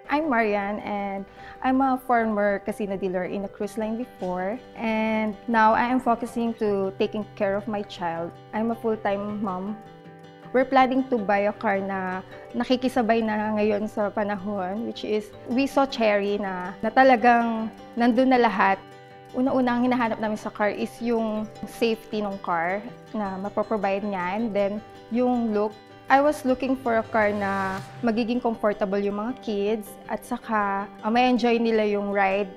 I'm Marian, and I'm a former casino dealer in a cruise line before, and now I am focusing to taking care of my child. I'm a full-time mom. We're planning to buy a car na nakikisabay na ngayon sa panahon, which is we saw Chery na talagang nandun na lahat. Una-unang hinahanap namin sa car is yung safety ng car na mapoprovide niya, and then yung look. I was looking for a car na magiging comfortable yung mga kids at saka may enjoy nila yung ride.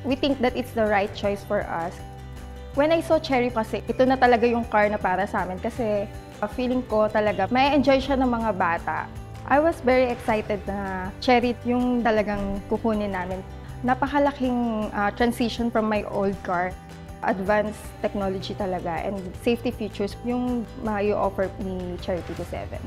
We think that it's the right choice for us. When I saw Chery kasi, ito na talaga yung car na para sa amin kasi feeling ko talaga may enjoy siya ng mga bata. I was very excited na Chery yung talagang kukunin namin. Napakalaking transition from my old car. Advanced technology talaga and safety features yung mai-offer ni Chery Tiggo 7.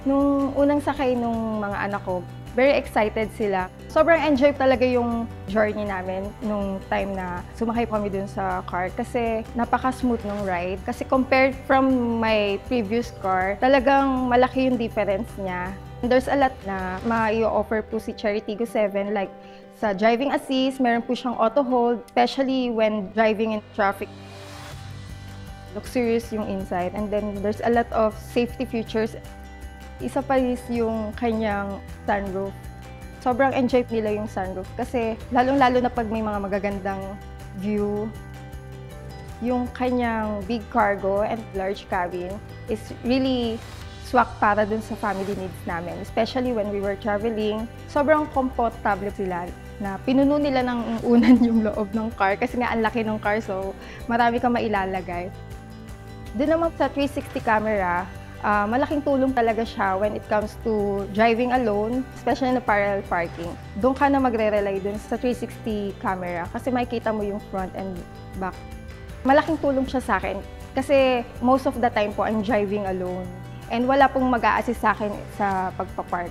Nung unang sakay nung mga anak ko, very excited sila. Sobrang enjoy talaga yung journey namin nung time na sumakay kami dun sa car kasi napaka-smooth nung ride. Kasi compared from my previous car, talagang malaki yung difference niya. There's a lot na mai-offer po si Chery Tiggo 7 like sa driving assist, meron po siyang auto hold, especially when driving in traffic. Luxurious yung inside, and then there's a lot of safety features. Isa pa is yung kanyang sunroof. Sobrang enjoy nila yung sunroof kasi lalong-lalo na pag may mga magagandang view. Yung kanyang big cargo and large cabin is really swak para dun sa family needs namin. Especially when we were traveling, sobrang komportable sila na pinuno nila ng unan yung loob ng car kasi nga ang laki ng car, so marami kang mailalagay. Doon naman sa 360 camera, malaking tulong talaga siya when it comes to driving alone, especially na parallel parking. Doon ka na magre-rely dun sa 360 camera kasi makikita mo yung front and back. Malaking tulong siya sa akin kasi most of the time po I'm driving alone and wala pong mag-a-assist sa akin sa pagpapark.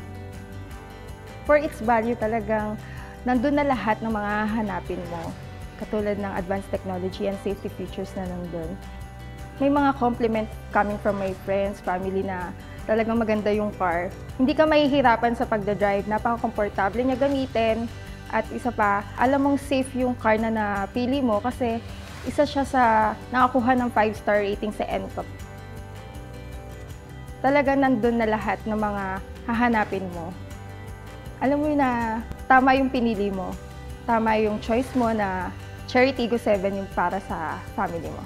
For its value talagang nandun na lahat ng mga hanapin mo, katulad ng advanced technology and safety features na nandun. May mga compliment coming from my friends, family na talagang maganda yung car. Hindi ka mahihirapan sa pagdadrive, napaka-komportable niya gamitin. At isa pa, alam mong safe yung car na napili mo kasi isa siya sa nakakuha ng 5-star rating sa NCAP. Talagang nandun na lahat ng mga hahanapin mo. Alam mo na tama yung pinili mo, tama yung choice mo na Chery Tiggo 7 yung para sa family mo.